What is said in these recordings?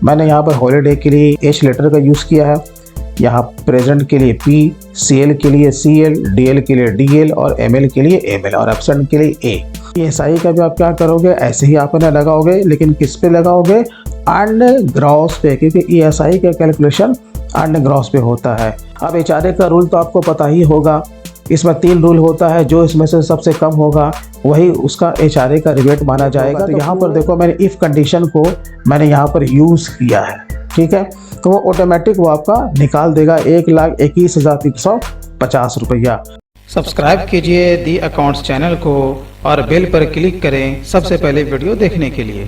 मैंने यहाँ पर हॉलीडे के लिए एच लेटर का यूज़ किया है, यहाँ प्रेजेंट के लिए पी, सीएल के लिए सीएल, डीएल के लिए डीएल और एमएल के लिए एमएल और एब्सेंट के लिए ए। ईएसआई का भी आप क्या करोगे, ऐसे ही आप इन्हें लगाओगे, लेकिन किस पे लगाओगे, अर्न्ड ग्रॉस पे, क्योंकि ईएसआई का कैलकुलेशन अर्न्ड ग्रॉस पे होता है। अब एचआरए का रूल तो आपको पता ही होगा, इसमें 3 रूल होता है, जो इसमें से सबसे कम होगा वही उसका एचआरए का रिबेट माना जाएगा। तो यहाँ पर देखो मैंने इफ़ कंडीशन को मैंने यहाँ पर यूज़ किया है, ठीक है, तो वो ऑटोमेटिक वो आपका निकाल देगा 1,21,350 रुपया। सब्सक्राइब कीजिए दी अकाउंट्स चैनल को और बेल पर क्लिक करें सबसे पहले वीडियो देखने के लिए।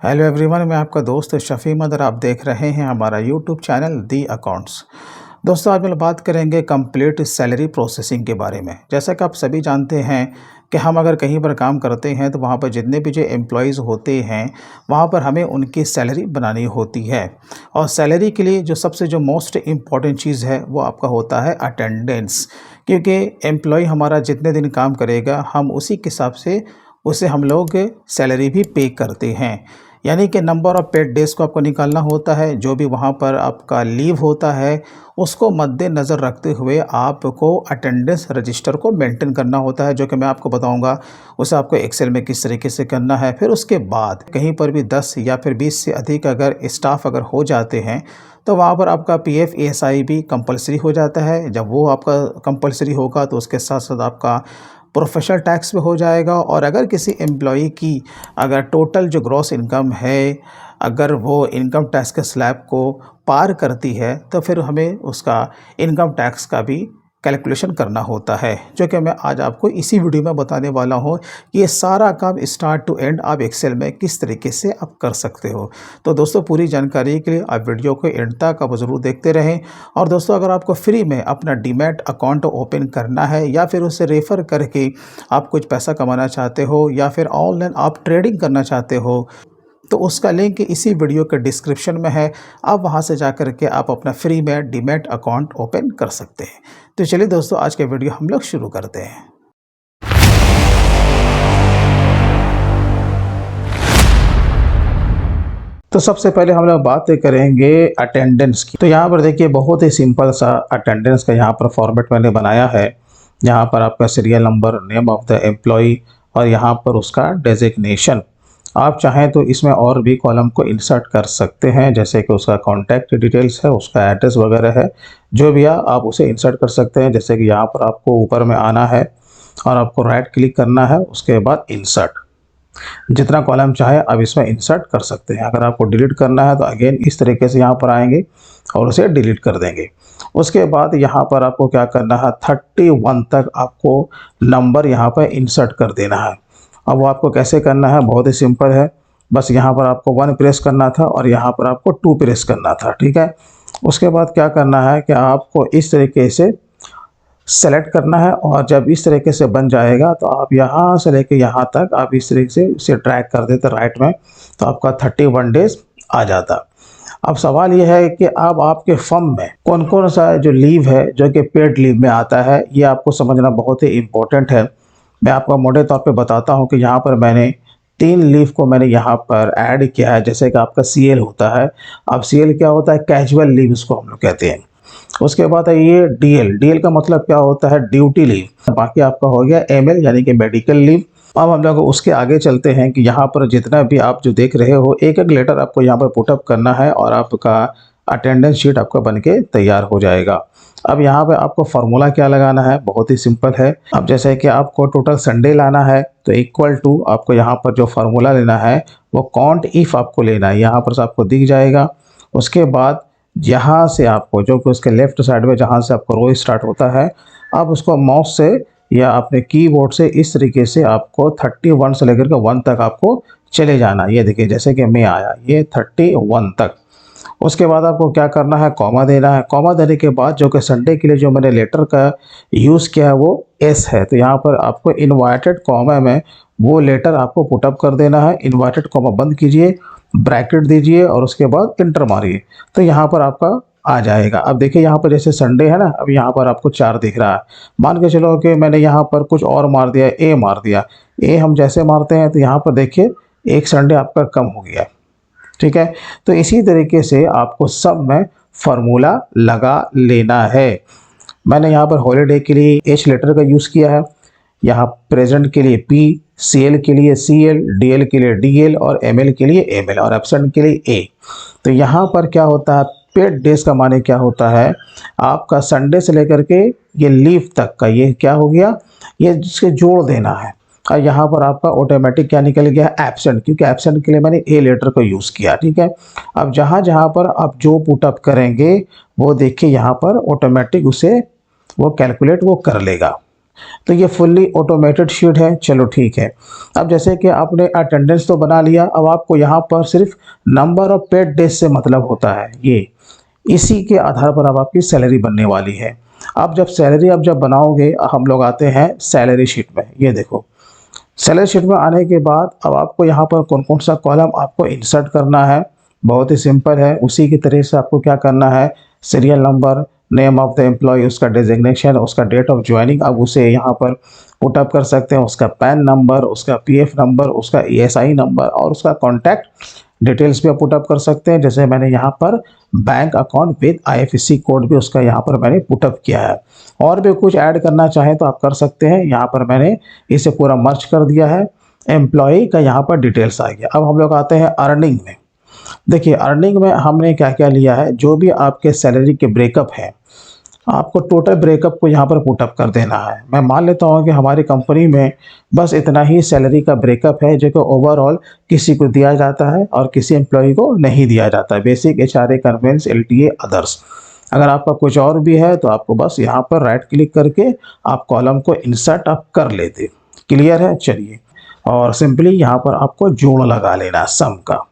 हेलो एवरीवन, मैं आपका दोस्त शफी मदर, आप देख रहे हैं हमारा यूट्यूब चैनल दी अकाउंट्स। दोस्तों, आज हम बात करेंगे कंप्लीट सैलरी प्रोसेसिंग के बारे में। जैसा कि आप सभी जानते हैं कि हम अगर कहीं पर काम करते हैं तो वहाँ पर जितने भी जो एम्प्लॉयज़ होते हैं वहाँ पर हमें उनकी सैलरी बनानी होती है, और सैलरी के लिए जो मोस्ट इम्पॉर्टेंट चीज़ है वो आपका होता है अटेंडेंस। क्योंकि एम्प्लॉय हमारा जितने दिन काम करेगा हम उसी के हिसाब से उसे हम लोग सैलरी भी पे करते हैं, यानी कि नंबर ऑफ़ पेड डेज़ को आपको निकालना होता है। जो भी वहाँ पर आपका लीव होता है उसको मद्देनज़र रखते हुए आपको अटेंडेंस रजिस्टर को मेंटेन करना होता है, जो कि मैं आपको बताऊंगा उसे आपको एक्सेल में किस तरीके से करना है। फिर उसके बाद कहीं पर भी 10 या फिर 20 से अधिक अगर स्टाफ अगर हो जाते हैं तो वहाँ पर आपका पीएफ ईएसआई भी कंपलसरी हो जाता है। जब वो आपका कंपलसरी होगा तो उसके साथ साथ आपका प्रोफेशनल टैक्स भी हो जाएगा। और अगर किसी एम्प्लॉई की अगर टोटल जो ग्रॉस इनकम है अगर वो इनकम टैक्स के स्लैब को पार करती है तो फिर हमें उसका इनकम टैक्स का भी कैलकुलेशन करना होता है, जो कि मैं आज आपको इसी वीडियो में बताने वाला हूँ कि ये सारा काम स्टार्ट टू एंड आप एक्सेल में किस तरीके से आप कर सकते हो। तो दोस्तों, पूरी जानकारी के लिए आप वीडियो को एंड तक आप ज़रूर देखते रहें। और दोस्तों, अगर आपको फ्री में अपना डीमैट अकाउंट ओपन करना है या फिर उसे रेफ़र करके आप कुछ पैसा कमाना चाहते हो या फिर ऑनलाइन आप ट्रेडिंग करना चाहते हो तो उसका लिंक इसी वीडियो के डिस्क्रिप्शन में है। आप वहां से जाकर के आप अपना फ्री में डीमैट अकाउंट ओपन कर सकते हैं। तो चलिए दोस्तों, आज के वीडियो हम लोग शुरू करते हैं। तो सबसे पहले हम लोग बात करेंगे अटेंडेंस की। तो यहाँ पर देखिए बहुत ही सिंपल सा अटेंडेंस का यहाँ पर फॉर्मेट मैंने बनाया है। यहाँ पर आपका serial number, name of the employee और यहाँ पर उसका डेजिग्नेशन। आप चाहें तो इसमें और भी कॉलम को इंसर्ट कर सकते हैं, जैसे कि उसका कॉन्टैक्ट डिटेल्स है, उसका एड्रेस वगैरह है, जो भी आप उसे इंसर्ट कर सकते हैं। जैसे कि यहाँ पर आपको ऊपर में आना है और आपको राइट क्लिक करना है, उसके बाद इंसर्ट, जितना कॉलम चाहे आप इसमें इंसर्ट कर सकते हैं। अगर आपको डिलीट करना है तो अगेन इस तरीके से यहाँ पर आएंगे और उसे डिलीट कर देंगे। उसके बाद यहाँ पर आपको क्या करना है, 31 तक आपको नंबर यहाँ पर इंसर्ट कर देना है। अब वो आपको कैसे करना है, बहुत ही सिंपल है। बस यहाँ पर आपको 1 प्रेस करना था और यहाँ पर आपको 2 प्रेस करना था, ठीक है। उसके बाद क्या करना है कि आपको इस तरीके से सेलेक्ट करना है, और जब इस तरीके से बन जाएगा तो आप यहाँ से लेके यहाँ तक आप इस तरीके से इसे ड्रैग कर देते राइट में, तो आपका 31 डेज आ जाता। अब सवाल यह है कि अब आपके फर्म में कौन कौन सा जो लीव है जो कि पेड लीव में आता है, ये आपको समझना बहुत ही इम्पोर्टेंट है। मैं आपको मोटे तौर पे बताता हूँ कि यहाँ पर मैंने 3 लीव को मैंने यहाँ पर ऐड किया है। जैसे कि आपका सीएल होता है, अब सीएल क्या होता है, कैजुअल लीव इसको हम लोग कहते हैं। उसके बाद है ये डीएल का मतलब क्या होता है, ड्यूटी लीव। बाकी आपका हो गया एमएल यानी कि मेडिकल लीव। अब हम लोग उसके आगे चलते हैं कि यहाँ पर जितना भी आप जो देख रहे हो एक एक लेटर आपको यहाँ पर पुटअप करना है और आपका अटेंडेंस शीट आपका बन के तैयार हो जाएगा। अब यहाँ पे आपको फार्मूला क्या लगाना है, बहुत ही सिंपल है। अब जैसे कि आपको टोटल संडे लाना है तो इक्वल टू आपको यहाँ पर जो फार्मूला लेना है वो काउंट इफ आपको लेना है, यहाँ पर से आपको दिख जाएगा। उसके बाद यहाँ से आपको जो कि उसके लेफ्ट साइड में जहाँ से आपको रो स्टार्ट होता है, आप उसको माउस से या अपने कीबोर्ड से इस तरीके से आपको 31 से लेकर के 1 तक आपको चले जाना। ये देखिए जैसे कि मैं आया ये 31 तक। उसके बाद आपको क्या करना है, कॉमा देना है। कॉमा देने के बाद जो कि संडे के लिए जो मैंने लेटर का यूज़ किया है वो एस है, तो यहाँ पर आपको इन्वर्टेड कॉमा में वो लेटर आपको पुटअप कर देना है। इन्वर्टेड कॉमा बंद कीजिए, ब्रैकेट दीजिए और उसके बाद इंटर मारिए, तो यहाँ पर आपका आ जाएगा। अब देखिए यहाँ पर जैसे संडे है ना, अब यहाँ पर आपको 4 दिख रहा है। मान के चलो कि मैंने यहाँ पर कुछ और मार दिया, ए मार दिया। ए हम जैसे मारते हैं तो यहाँ पर देखिए एक संडे आपका कम हो गया, ठीक है। तो इसी तरीके से आपको सब में फार्मूला लगा लेना है। मैंने यहाँ पर हॉलीडे के लिए एच लेटर का यूज़ किया है, यहाँ प्रेजेंट के लिए पी, सीएल के लिए सीएल, डीएल के लिए डीएल और एमएल के लिए एमएल और एब्सेंट के लिए ए। तो यहाँ पर क्या होता है, पेड डेज का माने क्या होता है, आपका संडे से लेकर के ये लीव तक का ये क्या हो गया, ये जिसके जोड़ देना है। और यहाँ पर आपका ऑटोमेटिक क्या निकल गया, एब्सेंट, क्योंकि एब्सेंट के लिए मैंने ए लेटर को यूज़ किया। ठीक है। अब जहाँ जहाँ पर आप जो पुटअप करेंगे वो देखिए यहाँ पर ऑटोमेटिक उसे वो कैलकुलेट वो कर लेगा। तो ये फुल्ली ऑटोमेटेड शीट है। चलो ठीक है। अब जैसे कि आपने अटेंडेंस तो बना लिया, अब आपको यहाँ पर सिर्फ नंबर ऑफ पेड डेज से मतलब होता है, ये इसी के आधार पर अब आपकी सैलरी बनने वाली है। अब जब सैलरी आप जब बनाओगे, हम लोग आते हैं सैलरी शीट में। ये देखो सैलरी शीट में आने के बाद अब आपको यहाँ पर कौन कौन सा कॉलम आपको इंसर्ट करना है, बहुत ही सिंपल है। उसी की तरह से आपको क्या करना है, serial number, name of the employee, उसका डेजिग्नेशन, उसका डेट ऑफ ज्वाइनिंग, अब उसे यहाँ पर पुटअप कर सकते हैं, उसका पैन नंबर, उसका पीएफ नंबर, उसका ईएसआई नंबर और उसका कॉन्टैक्ट डिटेल्स भी आप पुटअप कर सकते हैं। जैसे मैंने यहाँ पर bank account with IFSC code भी उसका यहाँ पर मैंने पुटअप किया है। और भी कुछ ऐड करना चाहें तो आप कर सकते हैं। यहाँ पर मैंने इसे पूरा मर्ज कर दिया है। एम्प्लॉय का यहाँ पर डिटेल्स आ गया। अब हम लोग आते हैं अर्निंग में। देखिए अर्निंग में हमने क्या क्या लिया है, जो भी आपके सैलरी के ब्रेकअप है, आपको टोटल ब्रेकअप को यहाँ पर पुटअप कर देना है। मैं मान लेता हूँ कि हमारी कंपनी में बस इतना ही सैलरी का ब्रेकअप है, जो कि ओवरऑल किसी को दिया जाता है और किसी एम्प्लॉय को नहीं दिया जाता है। Basic HRA, conveyance, LTA, others. अगर आपका कुछ और भी है तो आपको बस यहाँ पर राइट क्लिक करके आप कॉलम को इंसर्ट आप कर लेते। क्लियर है। चलिए, और सिंपली यहाँ पर आपको जोड़ लगा लेना है सम का,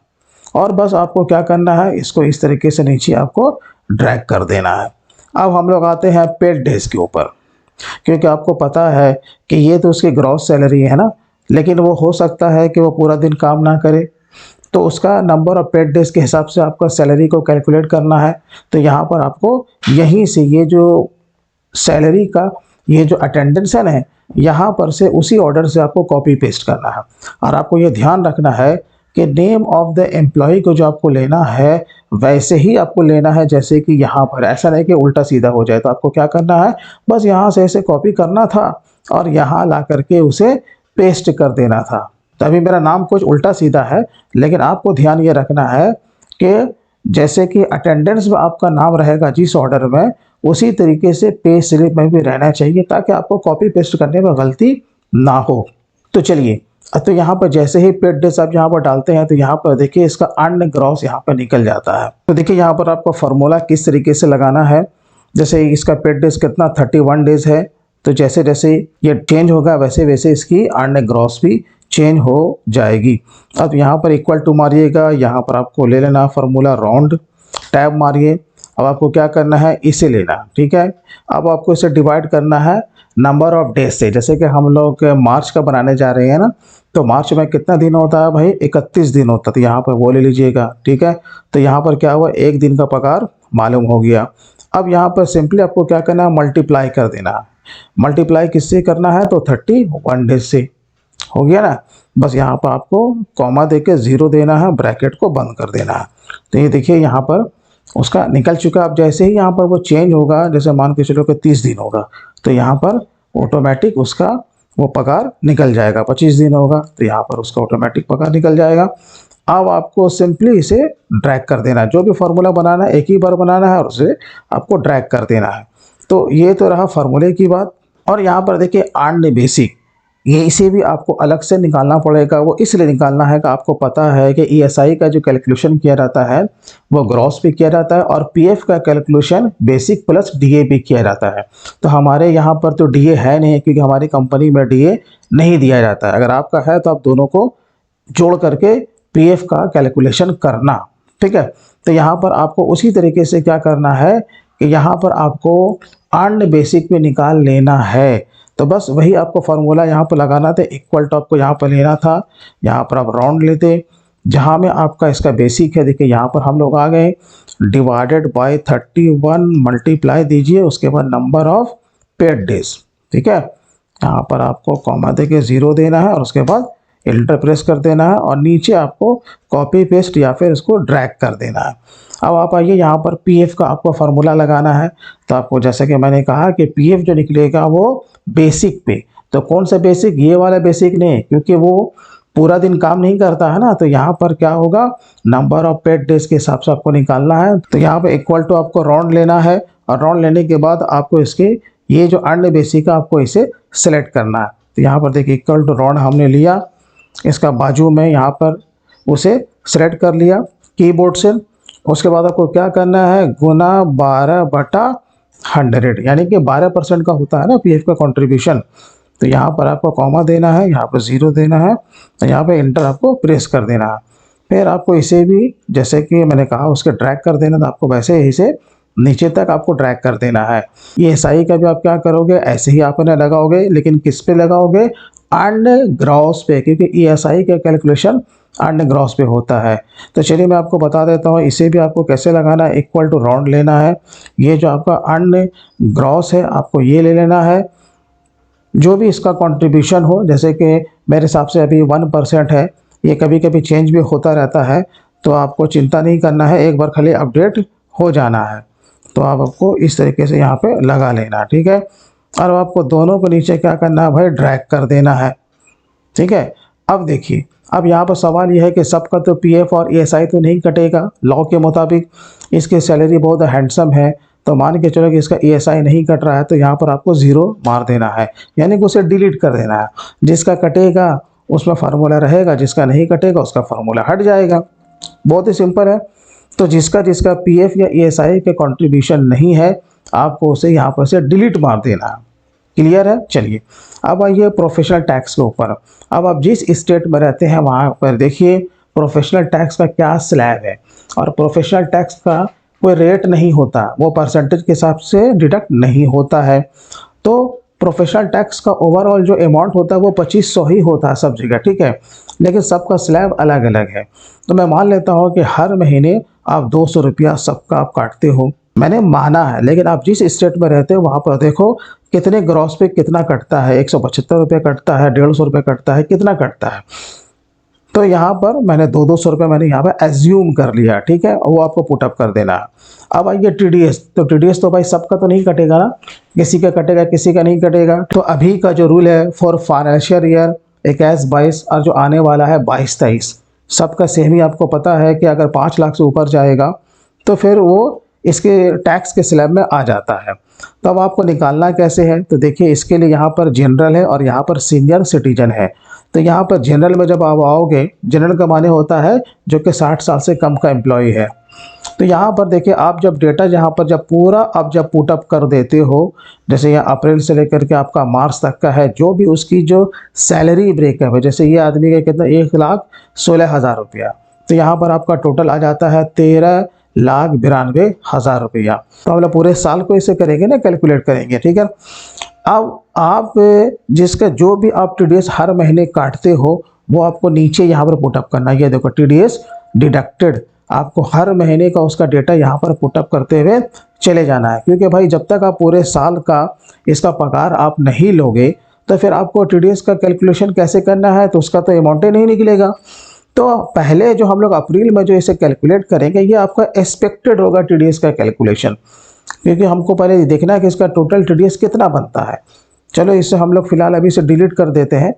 और बस आपको क्या करना है, इसको इस तरीके से नीचे आपको ड्रैग कर देना है। अब हम लोग आते हैं पेड डेज के ऊपर, क्योंकि आपको पता है कि ये तो उसकी ग्रॉस सैलरी है ना, लेकिन वो हो सकता है कि वो पूरा दिन काम ना करे, तो उसका नंबर ऑफ पेड डेज के हिसाब से आपका सैलरी को कैलकुलेट करना है। तो यहाँ पर आपको यहीं से ये जो सैलरी का ये जो अटेंडेंस है ना, यहाँ पर से उसी ऑर्डर से आपको कॉपी पेस्ट करना है। और आपको ये ध्यान रखना है कि नेम ऑफ द एम्प्लॉय को जो आपको लेना है वैसे ही आपको लेना है जैसे कि यहाँ पर, ऐसा नहीं कि उल्टा सीधा हो जाए। तो आपको क्या करना है, बस यहाँ से ऐसे कॉपी करना था और यहाँ ला करके उसे पेस्ट कर देना था। तो अभी मेरा नाम कुछ उल्टा सीधा है, लेकिन आपको ध्यान ये रखना है कि जैसे कि अटेंडेंस में आपका नाम रहेगा जिस ऑर्डर में, उसी तरीके से पे स्लिप में भी रहना चाहिए, ताकि आपको कॉपी पेस्ट करने में गलती ना हो। तो चलिए, तो यहाँ पर जैसे ही पेड डेज आप यहाँ पर डालते हैं तो यहाँ पर देखिए इसका अर्न ग्रॉस यहाँ पर निकल जाता है। तो देखिए यहाँ पर आपको फार्मूला किस तरीके से लगाना है। जैसे इसका पेड डेज कितना 31 डेज है, तो जैसे जैसे ये चेंज होगा वैसे वैसे इसकी अर्न ग्रॉस भी चेंज हो जाएगी। अब यहाँ पर इक्वल टू मारिएगा, यहाँ पर आपको ले लेना फार्मूला राउंड, टैब मारिए। अब आपको क्या करना है, इसे लेना। ठीक है। अब आपको इसे डिवाइड करना है नंबर ऑफ डेज से। जैसे कि हम लोग मार्च का बनाने जा रहे हैं ना, तो मार्च में कितना दिन होता है भाई, 31 दिन होता है। तो यहाँ पर वो ले लीजिएगा। ठीक है। तो यहाँ पर क्या हुआ, एक दिन का पगार मालूम हो गया। अब यहाँ पर सिंपली आपको क्या करना है, मल्टीप्लाई कर देना है। मल्टीप्लाई किससे करना है, तो 31 डेज से हो गया ना। बस यहाँ पर आपको कॉमा देके 0 देना है, ब्रैकेट को बंद कर देना है। तो ये देखिए यहाँ पर उसका निकल चुका। अब जैसे ही यहाँ पर वो चेंज होगा, जैसे मान के चलो कि 30 दिन होगा, तो यहाँ पर ऑटोमेटिक उसका वो पगार निकल जाएगा। 25 दिन होगा तो यहाँ पर उसका ऑटोमेटिक पगार निकल जाएगा। अब आपको सिंपली इसे ड्रैग कर देना है। जो भी फार्मूला बनाना है एक ही बार बनाना है और उसे आपको ड्रैग कर देना है। तो ये तो रहा फार्मूले की बात। और यहाँ पर देखिए अर्न बेसिक, ये इसे भी आपको अलग से निकालना पड़ेगा। वो इसलिए निकालना है कि आपको पता है कि ईएसआई का जो कैलकुलेशन किया जाता है वो ग्रॉस भी किया जाता है, और पीएफ का कैलकुलेशन बेसिक प्लस डीए भी किया जाता है। तो हमारे यहाँ पर तो डीए है नहीं, क्योंकि हमारी कंपनी में डीए नहीं दिया जाता है। अगर आपका है तो आप दोनों को जोड़ करके पीएफ का कैलकुलेशन करना। ठीक है। तो यहाँ पर आपको उसी तरीके से क्या करना है कि यहाँ पर आपको अर्न बेसिक में निकाल लेना है। तो बस वही आपको फार्मूला यहाँ पर लगाना था। इक्वल टू आपको यहाँ पर लेना था, यहाँ पर आप राउंड लेते, जहाँ में आपका इसका बेसिक है। देखिए यहाँ पर हम लोग आ गए, डिवाइडेड बाय 31 मल्टीप्लाई दीजिए, उसके बाद नंबर ऑफ पेड डेज। ठीक है। यहाँ पर आपको कॉमा दे के 0 देना है और उसके बाद एंटर प्रेस कर देना है और नीचे आपको कॉपी पेस्ट या फिर इसको ड्रैग कर देना है। अब आप आइए यहाँ पर पीएफ का आपको फार्मूला लगाना है। तो आपको जैसे कि मैंने कहा कि पीएफ जो निकलेगा वो बेसिक पे, तो कौन सा बेसिक, ये वाला बेसिक नहीं, क्योंकि वो पूरा दिन काम नहीं करता है ना। तो यहाँ पर क्या होगा, नंबर ऑफ पेड डेज के हिसाब से आपको निकालना है। तो यहाँ पे इक्वल टू आपको राउंड लेना है और राउंड लेने के बाद आपको इसके ये जो अर्न बेसिक है आपको इसे सेलेक्ट करना है। तो यहाँ पर देखिए इक्वल टू राउंड हमने लिया, इसका बाजू में यहाँ पर उसे सेलेक्ट कर लिया कीबोर्ड से। उसके बाद आपको क्या करना है, गुना 12/100, यानी कि 12% का होता है ना पीएफ का कंट्रीब्यूशन। तो यहाँ पर आपको कॉमा देना है, यहाँ पर 0 देना है, तो यहाँ पर इंटर आपको प्रेस कर देना है। फिर आपको इसे भी जैसे कि मैंने कहा उसके ड्रैग कर देना, तो आपको वैसे ही इसे नीचे तक आपको ड्रैग कर देना है। ये एसआई का भी आप क्या करोगे, ऐसे ही आपने लगाओगे, लेकिन किस पे लगाओगे, अर्न ग्रॉस पे, क्योंकि ईएसआई का कैलकुलेशन अर्न ग्रॉस पे होता है। तो चलिए मैं आपको बता देता हूँ इसे भी आपको कैसे लगाना है। इक्वल टू राउंड लेना है, ये जो आपका अर्न ग्रॉस है आपको ये ले लेना है, जो भी इसका कंट्रीब्यूशन हो। जैसे कि मेरे हिसाब से अभी 1% है, ये कभी कभी चेंज भी होता रहता है, तो आपको चिंता नहीं करना है, एक बार खाली अपडेट हो जाना है। तो आप आपको इस तरीके से यहाँ पे लगा लेना, ठीक है। और आपको दोनों को नीचे क्या करना है भाई, ड्रैग कर देना है, ठीक है। अब देखिए, अब यहाँ पर सवाल यह है कि सबका तो पीएफ और ईएसआई तो नहीं कटेगा लॉ के मुताबिक, इसकी सैलरी बहुत हैंडसम है, तो मान के चलो कि इसका ईएसआई नहीं कट रहा है, तो यहाँ पर आपको 0 मार देना है, यानी कि उसे डिलीट कर देना है। जिसका कटेगा उसमें फार्मूला रहेगा, जिसका नहीं कटेगा उसका फार्मूला हट जाएगा। बहुत ही सिंपल है। तो जिसका पीएफ या ईएसआई के कंट्रीब्यूशन नहीं है आपको उसे यहाँ पर से डिलीट मार देना है। क्लियर है। चलिए अब आइए प्रोफेशनल टैक्स के ऊपर। अब आप जिस स्टेट में रहते हैं वहाँ पर देखिए प्रोफेशनल टैक्स का क्या स्लैब है, और प्रोफेशनल टैक्स का कोई रेट नहीं होता, वो परसेंटेज के हिसाब से डिडक्ट नहीं होता है। तो प्रोफेशनल टैक्स का ओवरऑल जो अमाउंट होता है वो 2500 ही होता है सब जगह, ठीक है, लेकिन सबका स्लैब अलग अलग है। तो मैं मान लेता हूँ कि हर महीने आप 200 रुपया सबका आप काटते हो, मैंने माना है, लेकिन आप जिस स्टेट में रहते हो वहाँ पर देखो कितने ग्रॉस पे कितना कटता है, 175 रुपये कटता है, 150 रुपये कटता है, कितना कटता है। तो यहाँ पर मैंने 200 रुपये मैंने यहाँ पर एज्यूम कर लिया, ठीक है, और वो आपको पुटअप कर देना है। अब आइए टीडीएस। तो टीडीएस तो भाई सबका तो नहीं कटेगा ना, किसी का कटेगा किसी का नहीं कटेगा। तो अभी का जो रूल है फॉर फाइनेंशियल ईयर 21-22 और जो आने वाला है 22-23, सबका सेम ही आपको पता है कि अगर 5 लाख से ऊपर जाएगा तो फिर वो इसके टैक्स के स्लैब में आ जाता है। तो अब आपको निकालना कैसे है, तो देखिए इसके लिए यहाँ पर जनरल है और यहाँ पर सीनियर सिटीजन है। तो यहाँ पर जनरल में जब आप आओगे, जनरल का माने होता है जो कि 60 साल से कम का एम्प्लॉय है। तो यहाँ पर देखिए आप जब डेटा यहाँ पर जब पूरा आप जब पुटअप कर देते हो, जैसे यहाँ अप्रैल से लेकर के आपका मार्च तक का है, जो भी उसकी जो सैलरी ब्रेकअप है, जैसे ये आदमी का कितना 1,16,000 रुपया, तो यहाँ पर आपका टोटल आ जाता है 13,92,000 रुपया। तो हम लोग पूरे साल को इसे करेंगे ना, कैलकुलेट करेंगे, ठीक है। अब आप जिसका जो भी आप टीडीएस हर महीने काटते हो वो आपको नीचे यहाँ पर पुटअप करना है। ये देखो टीडीएस डिडक्टेड, आपको हर महीने का उसका डेटा यहाँ पर पुटअप करते हुए चले जाना है, क्योंकि भाई जब तक आप पूरे साल का इसका पगार आप नहीं लोगे तो फिर आपको टीडीएस का कैलकुलेशन कैसे करना है, तो उसका तो अमाउंट ही नहीं निकलेगा। तो पहले जो हम लोग अप्रैल में जो इसे कैलकुलेट करेंगे ये आपका एक्सपेक्टेड होगा टीडीएस का कैलकुलेशन, क्योंकि हमको पहले देखना है कि इसका टोटल टीडीएस कितना बनता है। चलो इसे हम लोग फिलहाल अभी से डिलीट कर देते हैं,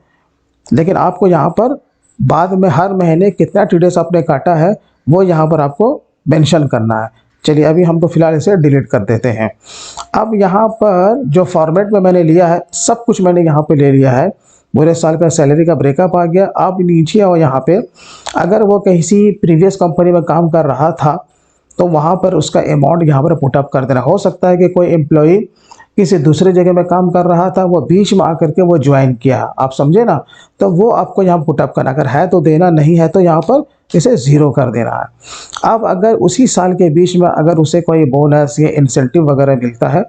लेकिन आपको यहाँ पर बाद में हर महीने कितना टीडीएस आपने काटा है वो यहाँ पर आपको मेंशन करना है। चलिए अभी हम तो फिलहाल इसे डिलीट कर देते हैं। अब यहाँ पर जो फॉर्मेट में मैंने लिया है सब कुछ मैंने यहाँ पे ले लिया है, पूरे साल का सैलरी का ब्रेकअप आ गया। अब नीचे आओ, यहाँ पे अगर वो किसी प्रीवियस कंपनी में काम कर रहा था तो वहाँ पर उसका अमाउंट यहाँ पर पुटअप कर देना। हो सकता है कि कोई एम्प्लॉई किसी दूसरे जगह में काम कर रहा था, वो बीच में आकर के वो ज्वाइन किया, आप समझे ना, तो वो आपको यहाँ पुटअप करना, अगर है तो देना, नहीं है तो यहाँ पर इसे 0 कर देना है। अब अगर उसी साल के बीच में अगर उसे कोई बोनस या इंसेंटिव वगैरह मिलता है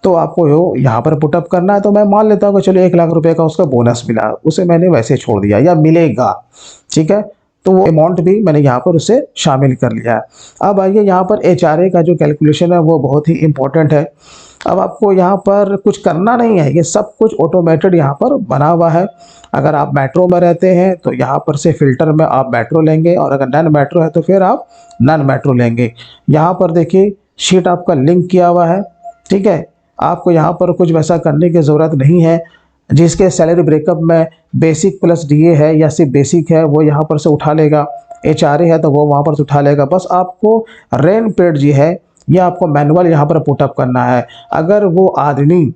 तो आपको यहाँ पर पुटअप करना है। तो मैं मान लेता हूँ कि चलो 1 लाख रुपए का उसका बोनस मिला, उसे मैंने वैसे छोड़ दिया या मिलेगा, ठीक है, तो वो अमाउंट भी मैंने यहाँ पर उसे शामिल कर लिया है। अब आइए यहाँ पर HRA का जो कैलकुलेशन है वो बहुत ही इंपॉर्टेंट है। अब आपको यहाँ पर कुछ करना नहीं है, ये सब कुछ ऑटोमेटेड यहाँ पर बना हुआ है। अगर आप मेट्रो में रहते हैं तो यहाँ पर से फ़िल्टर में आप मेट्रो लेंगे, और अगर नॉन मेट्रो है तो फिर आप नॉन मेट्रो लेंगे। यहाँ पर देखिए शीट आपका लिंक किया हुआ है, ठीक है। आपको यहाँ पर कुछ वैसा करने की ज़रूरत नहीं है। जिसके सैलरी ब्रेकअप में बेसिक प्लस डीए है या सिर्फ बेसिक है वो यहाँ पर से उठा लेगा, एचआरए है तो वो वहाँ पर से उठा लेगा। बस आपको रेंट पेड जी है ये आपको मैनुअल यहाँ पर पुटअप करना है। अगर वो आदमी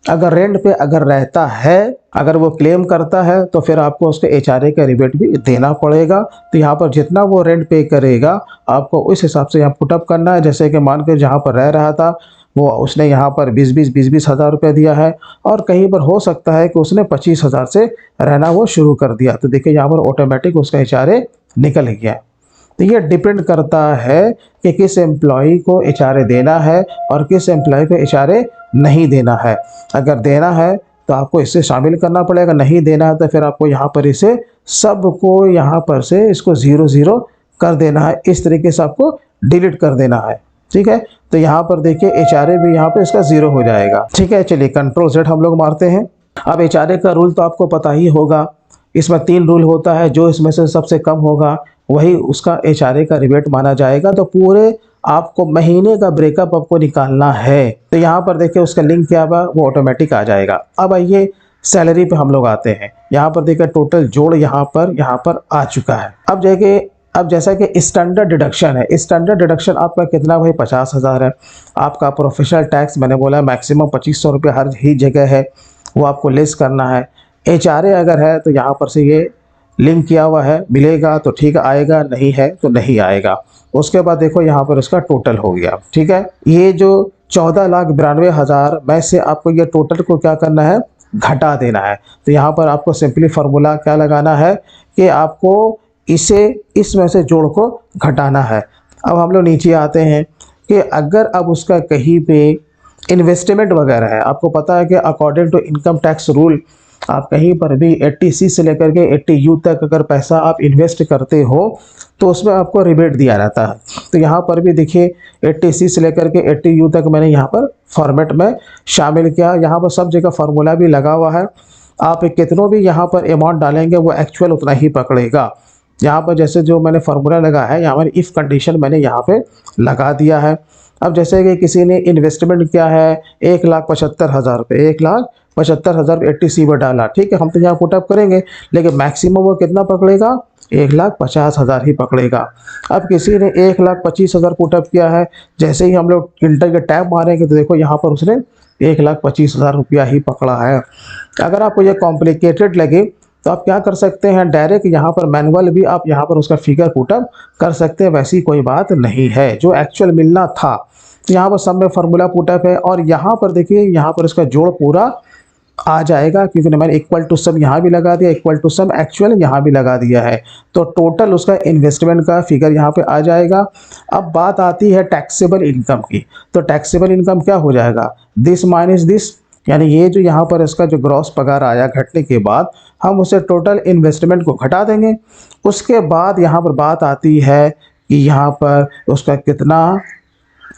अगर रेंट पे अगर रहता है, अगर वो क्लेम करता है तो फिर आपको उसके एचआरए का रिबेट भी देना पड़ेगा। तो यहाँ पर जितना वो रेंट पे करेगा आपको उस हिसाब से यहाँ पुटअप करना है। जैसे कि मान के जहाँ पर रह रहा था वो उसने यहाँ पर 20 हज़ार रुपये दिया है, और कहीं पर हो सकता है कि उसने 25,000 से रहना वो शुरू कर दिया, तो देखिए यहाँ पर ऑटोमेटिक उसका एचआरए निकल गया। तो ये डिपेंड करता है कि किस एम्प्लॉय को एचआरए देना है और किस एम्प्लॉय को एचआरए नहीं देना है। अगर देना है तो आपको इसे शामिल करना पड़ेगा, नहीं देना है तो फिर आपको यहाँ पर इसे सबको यहाँ पर से इसको 0 कर देना है। इस तरीके से आपको डिलीट कर देना है, ठीक है। तो यहाँ पर देखिए एचआरए भी यहाँ पे इसका 0 हो जाएगा, ठीक है। चलिए Ctrl Z हम लोग मारते हैं। अब एचआरए का रूल तो आपको पता ही होगा, इसमें 3 रूल होता है। जो इसमें से सबसे कम होगा वही उसका एचआरए का रिबेट माना जाएगा। तो पूरे आपको महीने का ब्रेकअप आपको निकालना है। तो यहाँ पर देखिए उसका लिंक क्या हुआ वो ऑटोमेटिक आ जाएगा। अब आइए सैलरी पे हम लोग आते हैं। यहाँ पर देखिए टोटल जोड़ यहाँ पर आ चुका है। अब देखिए अब जैसा कि स्टैंडर्ड डिडक्शन है, स्टैंडर्ड डिडक्शन आपका कितना भाई 50,000 है। आपका प्रोफेशनल टैक्स मैंने बोला मैक्सिमम 2500 रुपये हर ही जगह है, वो आपको लेस करना है। एचआरए अगर है तो यहाँ पर से ये लिंक किया हुआ है, मिलेगा तो ठीक आएगा, नहीं है तो नहीं आएगा। उसके बाद देखो यहाँ पर उसका टोटल हो गया, ठीक है। ये जो 14,92,000 में से आपको ये टोटल को क्या करना है, घटा देना है। तो यहाँ पर आपको सिंपली फार्मूला क्या लगाना है कि आपको इसे इसमें से जोड़ को घटाना है। अब हम लोग नीचे आते हैं कि अगर अब उसका कहीं पे इन्वेस्टमेंट वगैरह है, आपको पता है कि according to income tax rule आप कहीं पर भी 80C से लेकर के 80U तक अगर पैसा आप इन्वेस्ट करते हो तो उसमें आपको रिबेट दिया जाता है। तो यहाँ पर भी देखिए 80C से लेकर के 80U तक मैंने यहाँ पर फॉर्मेट में शामिल किया। यहाँ पर सब जगह फार्मूला भी लगा हुआ है। आप कितनों भी यहाँ पर अमाउंट डालेंगे वो एक्चुअल उतना ही पकड़ेगा। यहाँ पर जैसे जो मैंने फार्मूला लगा है यहाँ पर इफ़ कंडीशन मैंने यहाँ पे लगा दिया है। अब जैसे कि किसी ने इन्वेस्टमेंट किया है 1,75,000 रुपये, 1,75,000 80C में डाला, ठीक है। हम तो यहाँ पुटअप करेंगे लेकिन मैक्सिमम वो कितना पकड़ेगा, 1,50,000 ही पकड़ेगा। अब किसी ने 1,25,000 पुटअप किया है, जैसे ही हम लोग इंटर के टैब मारेंगे तो देखो यहाँ पर उसने 1,25,000 रुपया ही पकड़ा है। अगर आपको ये कॉम्प्लिकेटेड लगे तो आप क्या कर सकते हैं, डायरेक्ट यहाँ पर मैनुअल भी आप यहाँ पर उसका फिगर पुटअप कर सकते हैं, वैसी कोई बात नहीं है। जो एक्चुअल मिलना था यहाँ पर सब में फार्मूला पुटअप है, और यहाँ पर देखिए यहाँ पर इसका जोड़ पूरा आ जाएगा क्योंकि मैंने इक्वल टू सम यहाँ भी लगा दिया, इक्वल टू सम एक्चुअल यहाँ भी लगा दिया है। तो टोटल उसका इन्वेस्टमेंट का फिगर यहाँ पे आ जाएगा। अब बात आती है टैक्सेबल इनकम की। तो टैक्सेबल इनकम क्या हो जाएगा, दिस माइनस दिस, यानी ये जो यहाँ पर इसका जो ग्रॉस पगार आया घटने के बाद हम उसे टोटल इन्वेस्टमेंट को घटा देंगे। उसके बाद यहाँ पर बात आती है कि यहाँ पर उसका कितना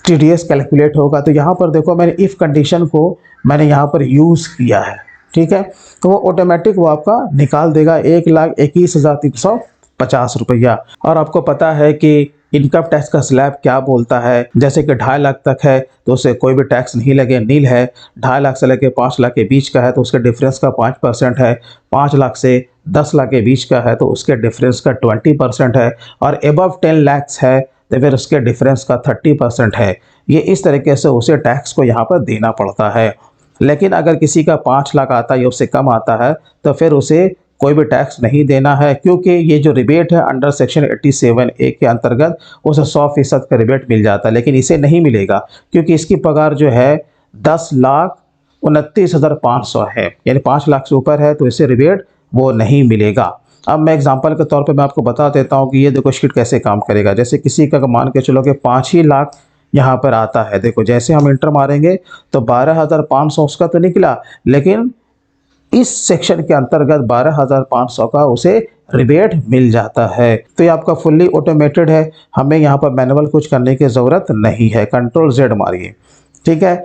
TDS कैलकुलेट होगा। तो यहाँ पर देखो मैंने इफ़ कंडीशन को मैंने यहाँ पर यूज़ किया है, ठीक है। तो वो ऑटोमेटिक वो आपका निकाल देगा 1,21,350 रुपया। और आपको पता है कि इनकम टैक्स का स्लैब क्या बोलता है, जैसे कि 2.5 लाख तक है तो उसे कोई भी टैक्स नहीं लगे, नील है। 2.5 लाख से लेकर 5 लाख के बीच का है तो उसके डिफरेंस का 5% है। 5 लाख से 10 लाख के बीच का है तो उसके डिफरेंस का 20% है, और एबव 10 लाख है तो फिर उसके डिफरेंस का 30% है। ये इस तरीके से उसे टैक्स को यहाँ पर देना पड़ता है। लेकिन अगर किसी का 5 लाख आता है या उससे कम आता है तो फिर उसे कोई भी टैक्स नहीं देना है, क्योंकि ये जो रिबेट है अंडर सेक्शन 87A के अंतर्गत उसे 100% का रिबेट मिल जाता है। लेकिन इसे नहीं मिलेगा क्योंकि इसकी पगार जो है 10,29,500 है, यानी 5 लाख से ऊपर है तो इसे रिबेट वो नहीं मिलेगा। अब मैं एग्जांपल के तौर पे मैं आपको बता देता हूँ कि ये देखो शीट कैसे काम करेगा। जैसे किसी का मान के चलो कि 5 ही लाख यहाँ पर आता है, देखो जैसे हम इंटर मारेंगे तो 12,500 उसका तो निकला, लेकिन इस सेक्शन के अंतर्गत 12,500 का उसे रिबेट मिल जाता है। तो ये आपका फुल्ली ऑटोमेटेड है, हमें यहाँ पर मैनुअल कुछ करने की ज़रूरत नहीं है। Ctrl Z मारिए, ठीक है।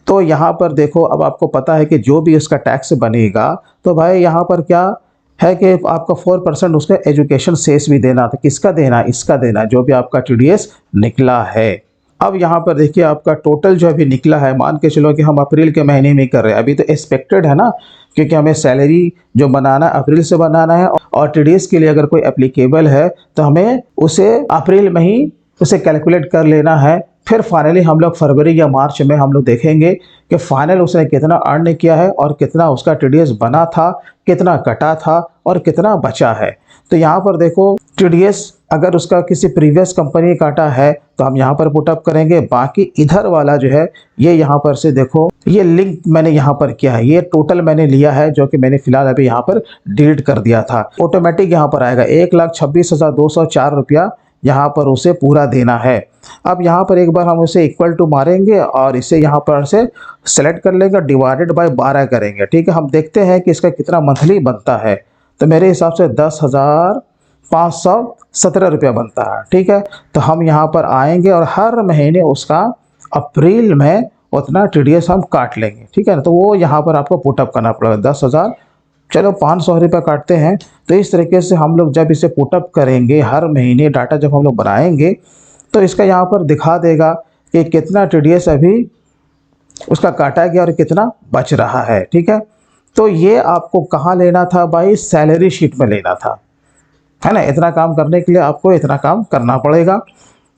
तो यहाँ पर देखो, अब आपको पता है कि जो भी इसका टैक्स बनेगा, तो भाई यहाँ पर क्या है कि आपका 4% उसका एजुकेशन सेस भी देना था। किसका देना? इसका देना, जो भी आपका टीडीएस निकला है। अब यहाँ पर देखिए आपका टोटल जो अभी निकला है, मान के चलो कि हम अप्रैल के महीने में कर रहे हैं, अभी तो एक्सपेक्टेड है ना, क्योंकि हमें सैलरी जो बनाना है अप्रैल से बनाना है, और टीडीएस के लिए अगर कोई एप्लीकेबल है तो हमें उसे अप्रैल में ही उसे कैलकुलेट कर लेना है। फिर फाइनली हम लोग फरवरी या मार्च में हम लोग देखेंगे कि फाइनल उसने कितना अर्न किया है और कितना उसका टीडीएस बना था, कितना कटा था और कितना बचा है। तो यहाँ पर देखो टीडीएस अगर उसका किसी प्रीवियस कंपनी काटा है तो हम यहाँ पर पुटअप करेंगे। बाकी इधर वाला जो है ये यहाँ पर से देखो, ये लिंक मैंने यहाँ पर किया है, ये टोटल मैंने लिया है जो कि मैंने फिलहाल अभी यहाँ पर डिलीट कर दिया था। ऑटोमेटिक यहाँ पर आएगा 1,26,204 रुपया यहाँ पर उसे पूरा देना है। अब यहाँ पर एक बार हम उसे इक्वल टू मारेंगे और इसे यहाँ पर से सेलेक्ट कर लेंगे, डिवाइडेड बाय 12 करेंगे। ठीक है, हम देखते हैं कि इसका कितना मंथली बनता है। तो मेरे हिसाब से 10,517 रुपया बनता है। ठीक है, तो हम यहाँ पर आएंगे और हर महीने उसका अप्रैल में उतना टीडीएस हम काट लेंगे। ठीक है ना, तो वो यहाँ पर आपको पुटअप करना पड़ेगा। 10,000, चलो 500 रुपये काटते हैं। तो इस तरीके से हम लोग जब इसे पुटअप करेंगे हर महीने डाटा जब हम लोग बनाएंगे तो इसका यहाँ पर दिखा देगा कि कितना टीडीएस अभी उसका काटा गया और कितना बच रहा है। ठीक है, तो ये आपको कहाँ लेना था भाई? सैलरी शीट में लेना था, है ना। इतना काम करने के लिए आपको इतना काम करना पड़ेगा।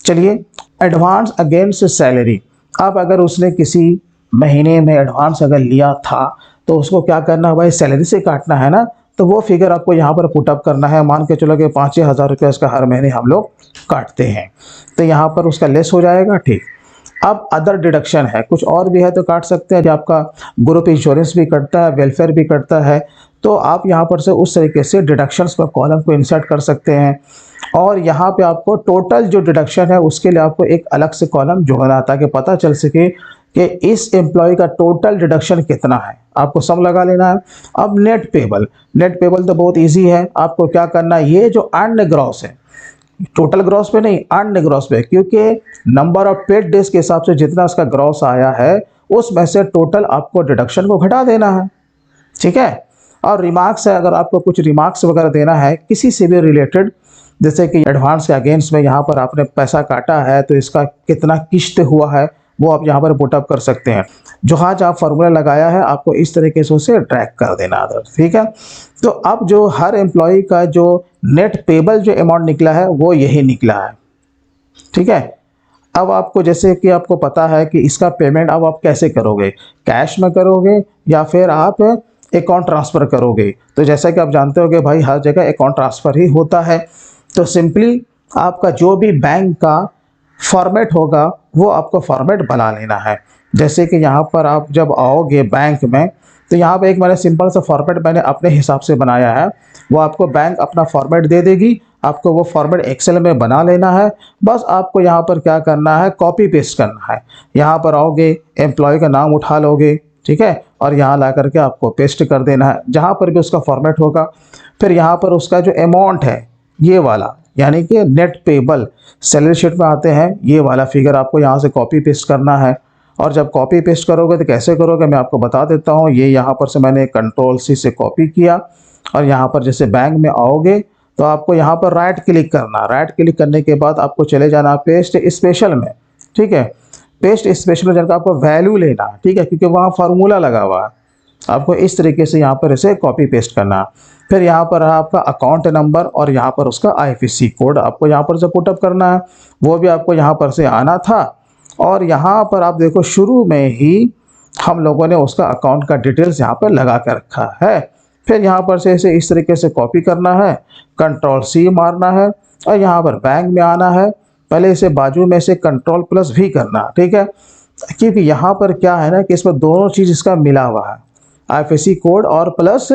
चलिए, एडवांस अगेंस्ट सैलरी। अब अगर उसने किसी महीने में एडवांस अगर लिया था तो उसको क्या करना है भाई? सैलरी से काटना है ना। तो वो फिगर आपको यहाँ पर पुटअप करना है। मान के चलो कि 5,000 रुपये उसका हर महीने हम लोग काटते हैं, तो यहाँ पर उसका लेस हो जाएगा। ठीक, अब अदर डिडक्शन है, कुछ और भी है तो काट सकते हैं। जो आपका ग्रुप इंश्योरेंस भी कटता है, वेलफेयर भी कटता है, तो आप यहाँ पर से उस तरीके से डिडक्शंस पर कॉलम को इंसर्ट कर सकते हैं। और यहाँ पे आपको टोटल जो डिडक्शन है उसके लिए आपको एक अलग से कॉलम जोड़ना है ताकि पता चल सके कि इस एम्प्लॉय का टोटल डिडक्शन कितना है। आपको सम लगा लेना है। अब नेट पेबल, नेट पेबल तो बहुत इजी है। आपको क्या करना है, ये जो अर्न ग्रॉस है, टोटल ग्रॉस पे नहीं, अर्न ग्रॉस पे, क्योंकि नंबर ऑफ पेड डेज के हिसाब से जितना उसका ग्रॉस आया है उसमें से टोटल आपको डिडक्शन को घटा देना है। ठीक है, और रिमार्क्स है, अगर आपको कुछ रिमार्क्स वगैरह देना है किसी से भी रिलेटेड, जैसे कि एडवांस के अगेंस्ट में यहाँ पर आपने पैसा काटा है तो इसका कितना किस्त हुआ है वो आप यहाँ पर पुटअप कर सकते हैं। जो आज आप फार्मूला लगाया है आपको इस तरीके से उसे ट्रैक कर देना है। ठीक है, तो अब जो हर एम्प्लॉय का जो नेट पेबल जो अमाउंट निकला है वो यही निकला है। ठीक है, अब आपको जैसे कि आपको पता है कि इसका पेमेंट अब आप कैसे करोगे, कैश में करोगे या फिर आप अकाउंट ट्रांसफ़र करोगे। तो जैसा कि आप जानते हो कि भाई हर जगह अकाउंट ट्रांसफ़र ही होता है। तो सिंपली आपका जो भी बैंक का फॉर्मेट होगा वो आपको फॉर्मेट बना लेना है। जैसे कि यहाँ पर आप जब आओगे बैंक में तो यहाँ पे एक मैंने सिंपल सा फॉर्मेट मैंने अपने हिसाब से बनाया है, वो आपको बैंक अपना फॉर्मेट दे देगी। आपको वो फॉर्मेट एक्सेल में बना लेना है। बस आपको यहाँ पर क्या करना है, कॉपी पेस्ट करना है। यहाँ पर आओगे, एम्प्लॉय का नाम उठा लोगे, ठीक है, और यहाँ ला करके आपको पेस्ट कर देना है जहाँ पर भी उसका फॉर्मेट होगा। फिर यहाँ पर उसका जो अमाउंट है ये वाला, यानी कि नेट पेबल सैलरी शीट में आते हैं, ये वाला फिगर आपको यहाँ से कॉपी पेस्ट करना है। और जब कॉपी पेस्ट करोगे तो कैसे करोगे मैं आपको बता देता हूँ। ये यहाँ पर से मैंने Ctrl+C से कॉपी किया और यहाँ पर जैसे बैंक में आओगे तो आपको यहाँ पर राइट क्लिक करना। राइट क्लिक करने के बाद आपको चले जाना पेस्ट स्पेशल में। ठीक है, पेस्ट स्पेशल में जाकर आपको वैल्यू लेना, ठीक है, क्योंकि वहाँ फार्मूला लगा हुआ है। आपको इस तरीके से यहाँ पर इसे कॉपी पेस्ट करना। फिर यहाँ पर आपका अकाउंट नंबर और यहाँ पर उसका IFSC कोड आपको यहाँ पर से पुटअप करना है। वो भी आपको यहाँ पर से आना था। और यहाँ पर आप देखो शुरू में ही हम लोगों ने उसका अकाउंट का डिटेल्स यहाँ पर लगा कर रखा है। फिर यहाँ पर से इसे इस तरीके से कॉपी करना है, Ctrl+C मारना है और यहाँ पर बैंक में आना है। पहले इसे बाजू में से Ctrl+V करना, ठीक है, क्योंकि यहाँ पर क्या है ना कि इसमें दोनों चीज़ इसका मिला हुआ है, IFSC कोड और प्लस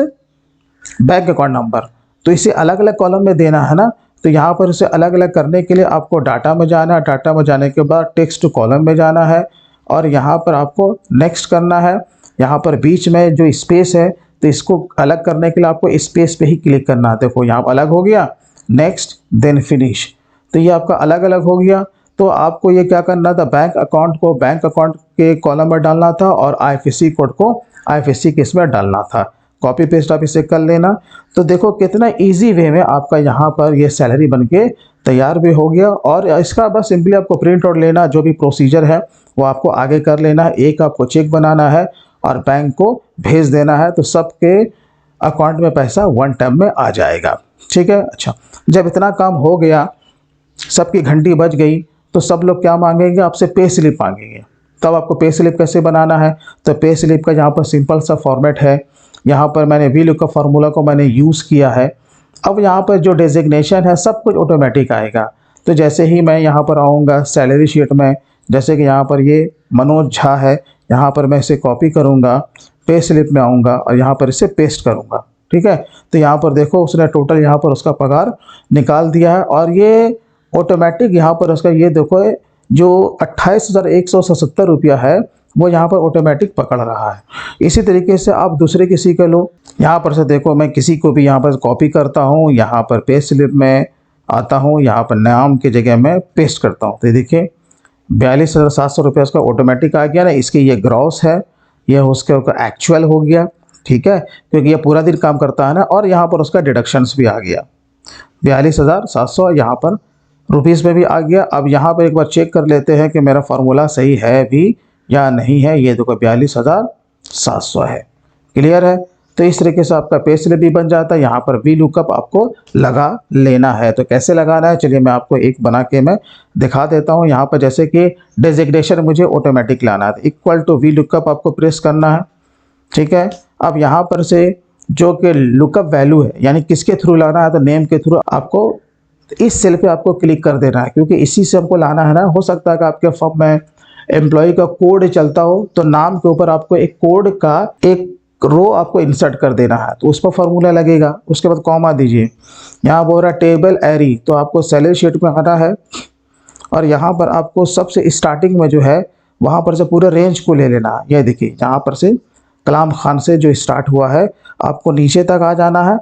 बैंक अकाउंट नंबर। तो इसे अलग अलग कॉलम में देना है ना। तो यहाँ पर इसे अलग अलग करने के लिए आपको डाटा में जाना है। डाटा में जाने के बाद टेक्स्ट कॉलम में जाना है और यहाँ पर आपको नेक्स्ट करना है। यहाँ पर बीच में जो स्पेस है तो इसको अलग करने के लिए आपको स्पेस पे ही क्लिक करना है। देखो यहाँ अलग हो गया, नेक्स्ट देन फिनिश। तो ये आपका अलग अलग हो गया। तो आपको ये क्या करना था, बैंक अकाउंट को बैंक अकाउंट के कॉलम में डालना था और आईएफएससी कोड को आईएफएससी के इसमें डालना था। कॉपी पेस्ट आप इसे कर लेना। तो देखो कितना इजी वे में आपका यहाँ पर ये सैलरी बन के तैयार भी हो गया। और इसका बस सिंपली आपको प्रिंट आउट लेना, जो भी प्रोसीजर है वो आपको आगे कर लेना है। एक आपको चेक बनाना है और बैंक को भेज देना है, तो सबके अकाउंट में पैसा वन टाइम में आ जाएगा। ठीक है। अच्छा, जब इतना काम हो गया, सबकी घंटी बज गई, तो सब लोग क्या मांगेंगे आपसे, पे स्लिप मांगेंगे। तब आपको पे स्लिप कैसे बनाना है, तो पे स्लिप का यहाँ पर सिंपल सा फॉर्मेट है। यहाँ पर मैंने वी लुकअप फार्मूला को मैंने यूज़ किया है। अब यहाँ पर जो डेजिग्नेशन है सब कुछ ऑटोमेटिक आएगा। तो जैसे ही मैं यहाँ पर आऊँगा सैलरी शीट में, जैसे कि यहाँ पर ये मनोज झा है, यहाँ पर मैं इसे कॉपी करूँगा, पे स्लिप में आऊँगा और यहाँ पर इसे पेस्ट करूँगा। ठीक है। तो यहाँ पर देखो उसने टोटल यहाँ पर उसका पगार निकाल दिया है और ये ऑटोमेटिक यहाँ पर उसका ये देखो जो 28,177 रुपया है वो यहाँ पर ऑटोमेटिक पकड़ रहा है। इसी तरीके से आप दूसरे किसी के लो, यहाँ पर से देखो मैं किसी को भी यहाँ पर कॉपी करता हूँ, यहाँ पर पे स्लिप में आता हूँ, यहाँ पर नाम की जगह मैं पेस्ट करता हूँ। तो देखिए 42,700 रुपया उसका ऑटोमेटिक आ गया ना। इसकी ये ग्रॉस है, ये उसके एक्चुअल हो गया। ठीक है, क्योंकि ये पूरा दिन काम करता है ना। और यहाँ पर उसका डिडक्शंस भी आ गया 42,700 यहाँ पर रुपीज़ में भी आ गया। अब यहाँ पर एक बार चेक कर लेते हैं कि मेरा फार्मूला सही है भी या नहीं है। ये देखो 42,700 है। क्लियर है। तो इस तरीके से आपका पे स्लिप भी बन जाता है। यहाँ पर वी लुकअप आपको लगा लेना है। तो कैसे लगाना है, चलिए मैं आपको एक बना के मैं दिखा देता हूँ। यहाँ पर जैसे कि डेजिग्नेशन मुझे ऑटोमेटिक लाना है, इक्वल टू वी लुकअप आपको प्रेस करना है। ठीक है। अब यहाँ पर से जो कि लुकअप वैल्यू है, यानी किसके थ्रू लाना है, तो नेम के थ्रू आपको इस सेल पे आपको क्लिक कर देना है, क्योंकि इसी से हमको लाना है ना। हो सकता है कि आपके फर्म में एम्प्लॉय का कोड चलता हो, तो नाम के ऊपर आपको एक कोड का एक रो आपको इंसर्ट कर देना है, तो उस पर फॉर्मूला लगेगा। उसके बाद कॉमा दीजिए, यहाँ बोल रहा है टेबल एरी, तो आपको सैलरी शीट में आना है और यहाँ पर आपको सबसे स्टार्टिंग में जो है वहाँ पर से पूरे रेंज को ले लेना है। यह देखिए यहाँ पर से कलाम खान से जो स्टार्ट हुआ है आपको नीचे तक आ जाना है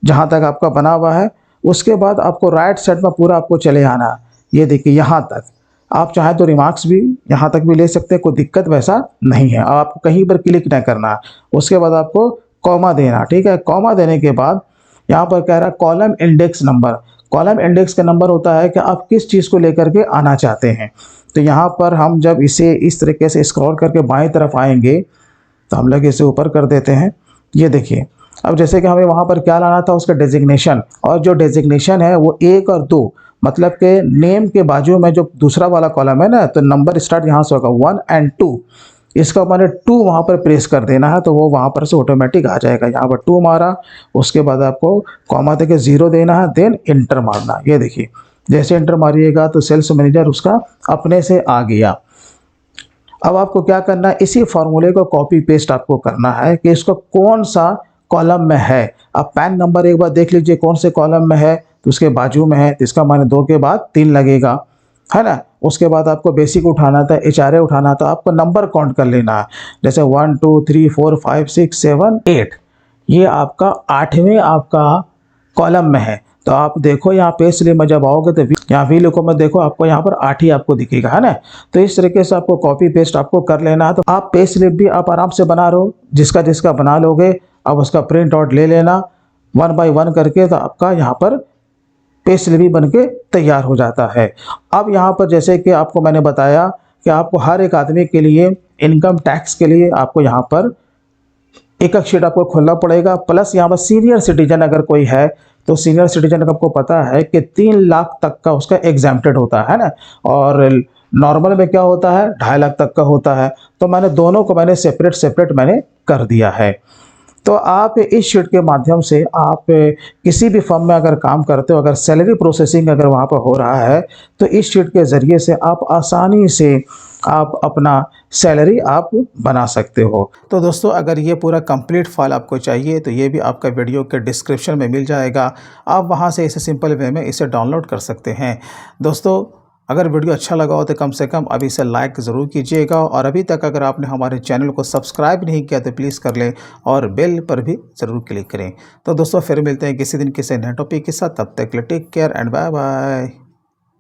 जहाँ तक आपका बना हुआ है। उसके बाद आपको राइट साइड में पूरा आपको चले आना है। ये देखिए यहाँ तक आप चाहे तो रिमार्क्स भी यहाँ तक भी ले सकते हैं, कोई दिक्कत वैसा नहीं है। अब आपको कहीं पर क्लिक नहीं करना है। उसके बाद आपको कॉमा देना। ठीक है। कॉमा देने के बाद यहाँ पर कह रहा है column index number. Column index का नंबर होता है कि आप किस चीज़ को लेकर के आना चाहते हैं। तो यहाँ पर हम जब इसे इस तरीके से स्क्रॉल करके बाएं तरफ आएंगे तो हम लोग इसे ऊपर कर देते हैं। ये देखिए अब जैसे कि हमें वहाँ पर क्या लाना था, उसका डेजिग्नेशन। और जो डेजिग्नेशन है वो 1 और 2, मतलब के नेम के बाजू में जो दूसरा वाला कॉलम है ना, तो नंबर स्टार्ट यहाँ से होगा 1 और 2। इसका मैंने 2 वहाँ पर प्रेस कर देना है, तो वो वहाँ पर से ऑटोमेटिक आ जाएगा। यहाँ पर 2 मारा, उसके बाद आपको कॉमा देके 0 देना है, देन इंटर मारना। ये देखिए जैसे इंटर मारिएगा तो सेल्स मैनेजर उसका अपने से आ गया। अब आपको क्या करना है, इसी फार्मूले को कॉपी पेस्ट आपको करना है कि इसको कौन सा कॉलम में है। अब पैन नंबर एक बार देख लीजिए कौन से कॉलम में है, तो उसके बाजू में है, तो इसका माने 2 के बाद 3 लगेगा, है ना। उसके बाद आपको बेसिक उठाना था, HRA उठाना था, आपको नंबर काउंट कर लेना है। जैसे 1 2 3 4 5 6 7 8, ये आपका 8वें आपका कॉलम में है। तो आप देखो यहाँ पे स्लिप में जब आओगे तो यहाँ वी लुकअप में देखो आपको यहाँ पर 8 ही आपको दिखेगा, है ना। तो इस तरीके से आपको कॉपी पेस्ट आपको कर लेना है। तो आप पे स्लिप भी आप आराम से बना रहे हो, जिसका जिसका बना लोगे। अब उसका प्रिंट आउट ले लेना 1 बाय 1 करके, तो आपका यहाँ पर पे स्लिप भी बन के तैयार हो जाता है। अब यहाँ पर जैसे कि आपको मैंने बताया कि आपको हर एक आदमी के लिए इनकम टैक्स के लिए आपको यहाँ पर एक शीट आपको खोलना पड़ेगा। प्लस यहाँ पर सीनियर सिटीजन अगर कोई है तो सीनियर सिटीजन का आपको पता है कि 3 लाख तक का उसका एग्जैम्प्टेड होता है ना, और नॉर्मल में क्या होता है 2.5 लाख तक का होता है। तो मैंने दोनों को मैंने सेपरेट मैंने कर दिया है। तो आप इस शीट के माध्यम से आप किसी भी फर्म में अगर काम करते हो, अगर सैलरी प्रोसेसिंग अगर वहाँ पर हो रहा है, तो इस शीट के ज़रिए से आप आसानी से आप अपना सैलरी आप बना सकते हो। तो दोस्तों अगर ये पूरा कंप्लीट फाइल आपको चाहिए तो ये भी आपका वीडियो के डिस्क्रिप्शन में मिल जाएगा। आप वहाँ से इसे सिंपल वे में इसे डाउनलोड कर सकते हैं। दोस्तों अगर वीडियो अच्छा लगा हो तो कम से कम अभी इसे लाइक ज़रूर कीजिएगा, और अभी तक अगर आपने हमारे चैनल को सब्सक्राइब नहीं किया तो प्लीज़ कर लें और बेल पर भी ज़रूर क्लिक करें। तो दोस्तों फिर मिलते हैं किसी दिन किसी नए टॉपिक के साथ, तब तक take care and bye bye.